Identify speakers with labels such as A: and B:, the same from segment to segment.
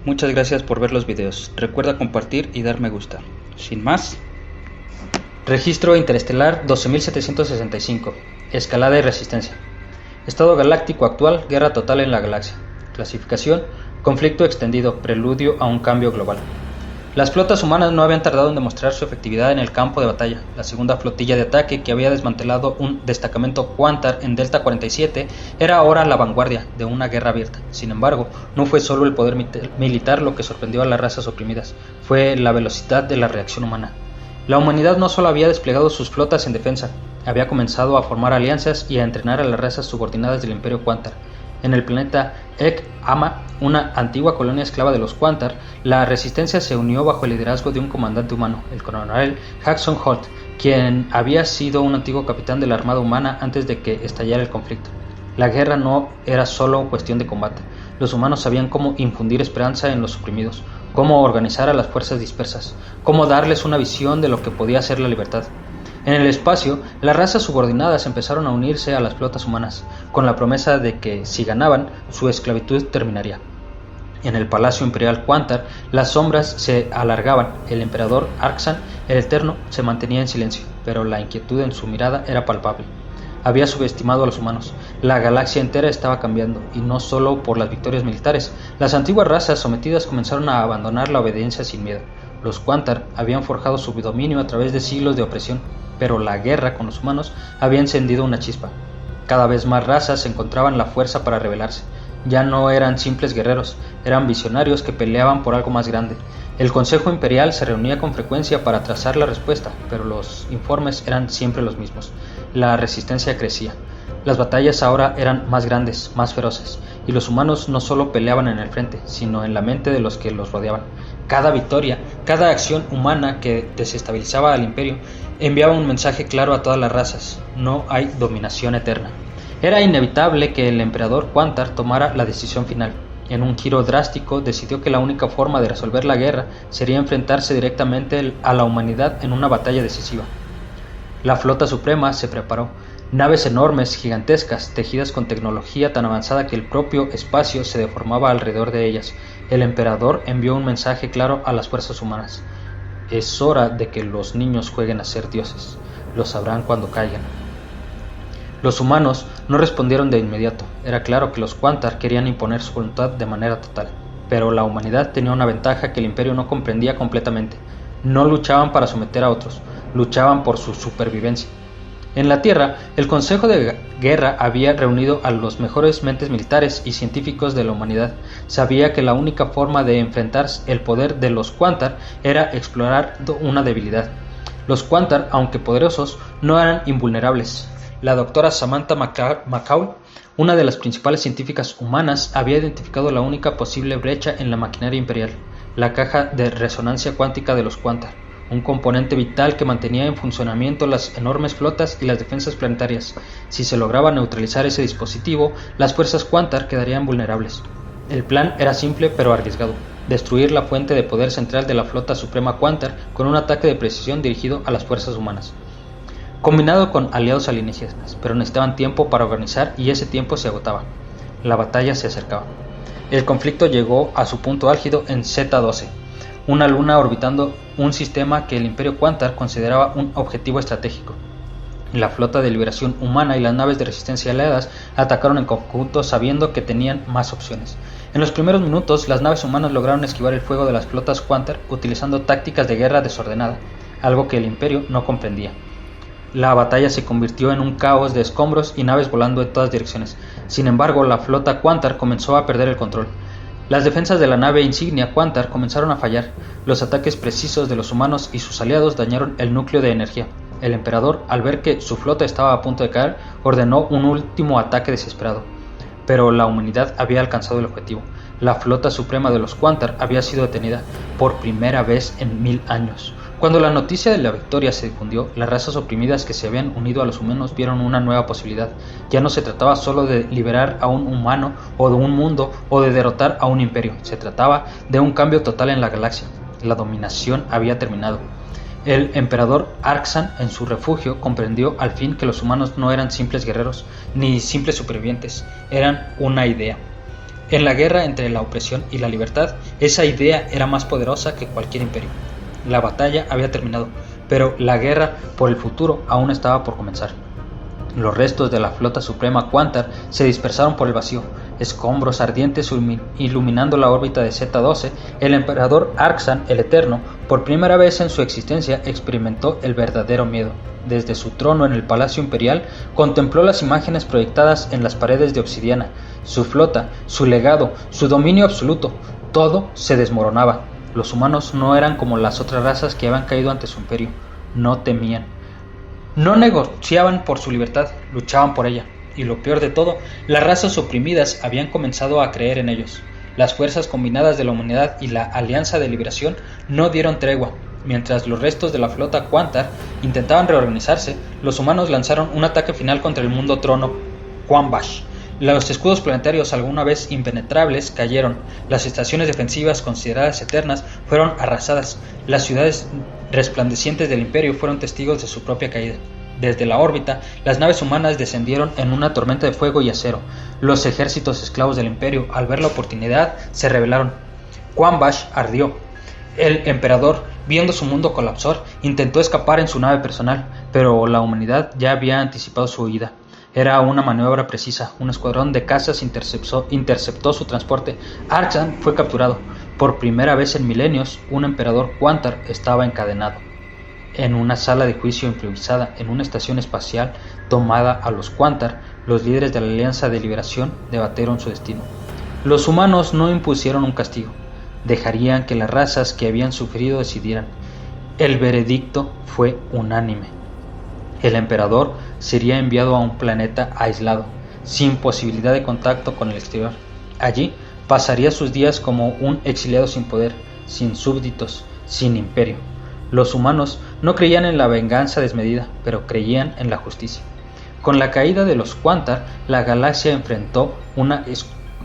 A: Muchas gracias por ver los videos. Recuerda compartir y dar me gusta. Sin más. Registro interestelar 12765. Escalada y resistencia. Estado galáctico actual, guerra total en la galaxia. Clasificación, conflicto extendido, preludio a un cambio global. Las flotas humanas no habían tardado en demostrar su efectividad en el campo de batalla. La segunda flotilla de ataque, que había desmantelado un destacamento Quantar en Delta 47, era ahora la vanguardia de una guerra abierta. Sin embargo, no fue solo el poder militar lo que sorprendió a las razas oprimidas, fue la velocidad de la reacción humana. La humanidad no solo había desplegado sus flotas en defensa, había comenzado a formar alianzas y a entrenar a las razas subordinadas del Imperio Quantar. En el planeta Ek-Ama, una antigua colonia esclava de los Quantar, la resistencia se unió bajo el liderazgo de un comandante humano, el coronel Jackson Holt, quien había sido un antiguo capitán de la Armada Humana antes de que estallara el conflicto. La guerra no era solo cuestión de combate. Los humanos sabían cómo infundir esperanza en los oprimidos, cómo organizar a las fuerzas dispersas, cómo darles una visión de lo que podía ser la libertad. En el espacio, las razas subordinadas empezaron a unirse a las flotas humanas, con la promesa de que, si ganaban, su esclavitud terminaría. En el Palacio Imperial Quantar, las sombras se alargaban. El emperador Arxan, el Eterno, se mantenía en silencio, pero la inquietud en su mirada era palpable. Había subestimado a los humanos. La galaxia entera estaba cambiando, y no solo por las victorias militares. Las antiguas razas sometidas comenzaron a abandonar la obediencia sin miedo. Los Quantar habían forjado su dominio a través de siglos de opresión, pero la guerra con los humanos había encendido una chispa. Cada vez más razas encontraban la fuerza para rebelarse. Ya no eran simples guerreros, eran visionarios que peleaban por algo más grande. El Consejo Imperial se reunía con frecuencia para trazar la respuesta, pero los informes eran siempre los mismos. La resistencia crecía. Las batallas ahora eran más grandes, más feroces, y los humanos no solo peleaban en el frente, sino en la mente de los que los rodeaban. Cada victoria, cada acción humana que desestabilizaba al imperio, enviaba un mensaje claro a todas las razas: no hay dominación eterna. Era inevitable que el emperador Quantar tomara la decisión final. En un giro drástico, decidió que la única forma de resolver la guerra sería enfrentarse directamente a la humanidad en una batalla decisiva. La Flota Suprema se preparó. Naves enormes, gigantescas, tejidas con tecnología tan avanzada que el propio espacio se deformaba alrededor de ellas. El emperador envió un mensaje claro a las fuerzas humanas: es hora de que los niños jueguen a ser dioses. Lo sabrán cuando caigan. Los humanos no respondieron de inmediato. Era claro que los Quantar querían imponer su voluntad de manera total, pero la humanidad tenía una ventaja que el imperio no comprendía completamente. No luchaban para someter a otros, luchaban por su supervivencia. En la Tierra, el Consejo de Guerra había reunido a los mejores mentes militares y científicos de la humanidad. Sabía que la única forma de enfrentar el poder de los Quantar era explorar una debilidad. Los Quantar, aunque poderosos, no eran invulnerables. La doctora Samantha McCall, una de las principales científicas humanas, había identificado la única posible brecha en la maquinaria imperial: la caja de resonancia cuántica de los Quantar, un componente vital que mantenía en funcionamiento las enormes flotas y las defensas planetarias. Si se lograba neutralizar ese dispositivo, las fuerzas Quantar quedarían vulnerables. El plan era simple pero arriesgado: destruir la fuente de poder central de la Flota Suprema Quantar con un ataque de precisión dirigido a las fuerzas humanas, combinado con aliados alienígenas, pero necesitaban tiempo para organizar y ese tiempo se agotaba. La batalla se acercaba. El conflicto llegó a su punto álgido en Z-12, una luna orbitando un sistema que el Imperio Quantar consideraba un objetivo estratégico. La Flota de Liberación Humana y las naves de resistencia aliadas atacaron en conjunto, sabiendo que tenían más opciones. En los primeros minutos, las naves humanas lograron esquivar el fuego de las flotas Quantar utilizando tácticas de guerra desordenada, algo que el Imperio no comprendía. La batalla se convirtió en un caos de escombros y naves volando en todas direcciones. Sin embargo, la flota Quantar comenzó a perder el control. Las defensas de la nave insignia Quantar comenzaron a fallar. Los ataques precisos de los humanos y sus aliados dañaron el núcleo de energía. El emperador, al ver que su flota estaba a punto de caer, ordenó un último ataque desesperado. Pero la humanidad había alcanzado el objetivo. La Flota Suprema de los Quantar había sido detenida por primera vez en 1000 años. Cuando la noticia de la victoria se difundió, las razas oprimidas que se habían unido a los humanos vieron una nueva posibilidad. Ya no se trataba solo de liberar a un humano o de un mundo o de derrotar a un imperio. Se trataba de un cambio total en la galaxia. La dominación había terminado. El emperador Arxan, en su refugio, comprendió al fin que los humanos no eran simples guerreros ni simples supervivientes, eran una idea. En la guerra entre la opresión y la libertad, esa idea era más poderosa que cualquier imperio. La batalla había terminado, pero la guerra por el futuro aún estaba por comenzar. Los restos de la flota suprema Quantar se dispersaron por el vacío, escombros ardientes iluminando la órbita de Z-12. El emperador Arxan el Eterno, por primera vez en su existencia, experimentó el verdadero miedo. Desde su trono en el Palacio Imperial, contempló las imágenes proyectadas en las paredes de obsidiana. Su flota, su legado, su dominio absoluto, todo se desmoronaba. Los humanos no eran como las otras razas que habían caído ante su imperio. No temían. No negociaban por su libertad, luchaban por ella. Y lo peor de todo, las razas oprimidas habían comenzado a creer en ellos. Las fuerzas combinadas de la humanidad y la Alianza de Liberación no dieron tregua. Mientras los restos de la flota Quantar intentaban reorganizarse, los humanos lanzaron un ataque final contra el mundo trono Quambash. Los escudos planetarios, alguna vez impenetrables, cayeron. Las estaciones defensivas consideradas eternas fueron arrasadas. Las ciudades resplandecientes del imperio fueron testigos de su propia caída. Desde la órbita, las naves humanas descendieron en una tormenta de fuego y acero. Los ejércitos esclavos del imperio, al ver la oportunidad, se rebelaron. Quambash ardió. El emperador, viendo su mundo colapsar, intentó escapar en su nave personal, pero la humanidad ya había anticipado su huida. Era una maniobra precisa. Un escuadrón de cazas interceptó su transporte. Arxan fue capturado. Por primera vez en milenios, un emperador Quantar estaba encadenado. En una sala de juicio improvisada en una estación espacial tomada a los Quantar, los líderes de la Alianza de Liberación debatieron su destino. Los humanos no impusieron un castigo. Dejarían que las razas que habían sufrido decidieran. El veredicto fue unánime. El emperador sería enviado a un planeta aislado, sin posibilidad de contacto con el exterior. Allí pasaría sus días como un exiliado sin poder, sin súbditos, sin imperio. Los humanos no creían en la venganza desmedida, pero creían en la justicia. Con la caída de los Quantar, la galaxia enfrentó una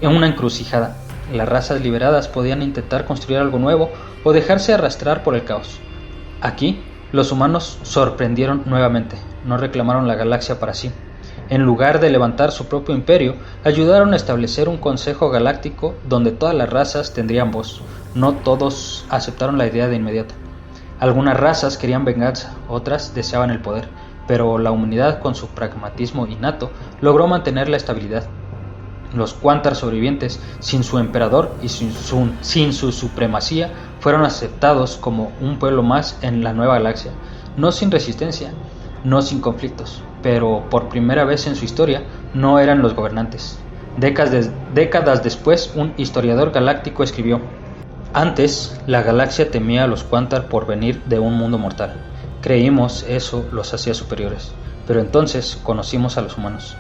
A: encrucijada. Las razas liberadas podían intentar construir algo nuevo o dejarse arrastrar por el caos. Aquí, los humanos sorprendieron nuevamente. No reclamaron la galaxia para sí. En lugar de levantar su propio imperio, ayudaron a establecer un consejo galáctico donde todas las razas tendrían voz. No todos aceptaron la idea de inmediato. Algunas razas querían venganza, otras deseaban el poder, pero la humanidad, con su pragmatismo innato, logró mantener la estabilidad. Los Quantar sobrevivientes, sin su emperador y sin su supremacía, fueron aceptados como un pueblo más en la nueva galaxia, no sin resistencia, no sin conflictos, pero por primera vez en su historia no eran los gobernantes. Décadas después, un historiador galáctico escribió: antes, la galaxia temía a los Quantar por venir de un mundo mortal. Creímos eso los hacía superiores, pero entonces conocimos a los humanos.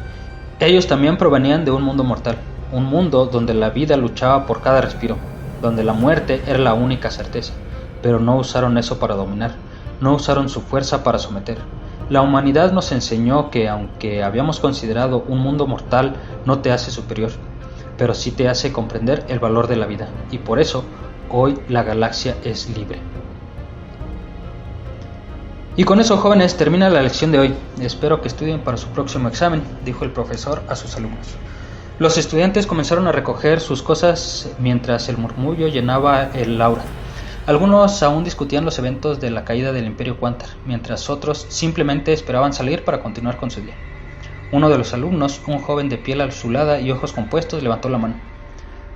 A: Ellos también provenían de un mundo mortal, un mundo donde la vida luchaba por cada respiro, donde la muerte era la única certeza, pero no usaron eso para dominar, no usaron su fuerza para someter. La humanidad nos enseñó que aunque habíamos considerado un mundo mortal, no te hace superior, pero sí te hace comprender el valor de la vida, y por eso hoy la galaxia es libre. Y con eso, jóvenes, termina la lección de hoy. Espero que estudien para su próximo examen, dijo el profesor a sus alumnos. Los estudiantes comenzaron a recoger sus cosas mientras el murmullo llenaba el aula. Algunos aún discutían los eventos de la caída del Imperio Quantar, mientras otros simplemente esperaban salir para continuar con su día. Uno de los alumnos, un joven de piel azulada y ojos compuestos, levantó la mano.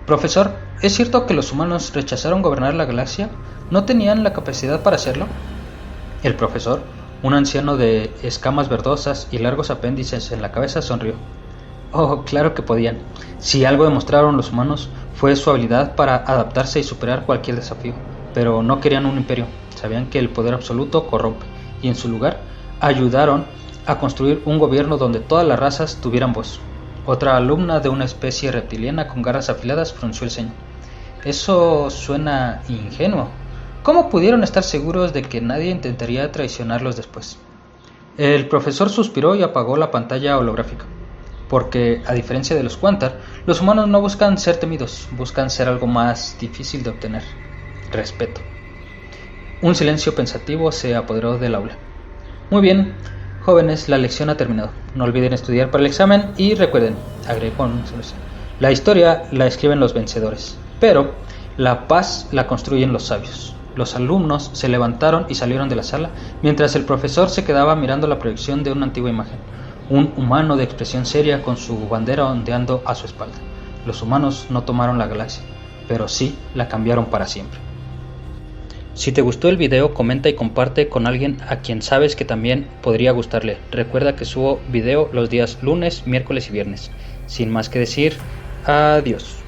A: Profesor, ¿es cierto que los humanos rechazaron gobernar la galaxia? ¿No tenían la capacidad para hacerlo? El profesor, un anciano de escamas verdosas y largos apéndices en la cabeza, sonrió. Oh, claro que podían. Si algo demostraron los humanos fue su habilidad para adaptarse y superar cualquier desafío. Pero no querían un imperio. Sabían que el poder absoluto corrompe, y en su lugar ayudaron a construir un gobierno donde todas las razas tuvieran voz. Otra alumna de una especie reptiliana con garras afiladas frunció el ceño. Eso suena ingenuo. ¿Cómo pudieron estar seguros de que nadie intentaría traicionarlos después? El profesor suspiró y apagó la pantalla holográfica. Porque, a diferencia de los Quantar, los humanos no buscan ser temidos, buscan ser algo más difícil de obtener: respeto. Un silencio pensativo se apoderó del aula. Muy bien, jóvenes, la lección ha terminado. No olviden estudiar para el examen y recuerden, agregó con sonrisa, La historia la escriben los vencedores, pero la paz la construyen los sabios. Los alumnos se levantaron y salieron de la sala, mientras el profesor se quedaba mirando la proyección de una antigua imagen, un humano de expresión seria con su bandera ondeando a su espalda. Los humanos no tomaron la galaxia, pero sí la cambiaron para siempre. Si te gustó el video, comenta y comparte con alguien a quien sabes que también podría gustarle. Recuerda que subo video los días lunes, miércoles y viernes. Sin más que decir, adiós.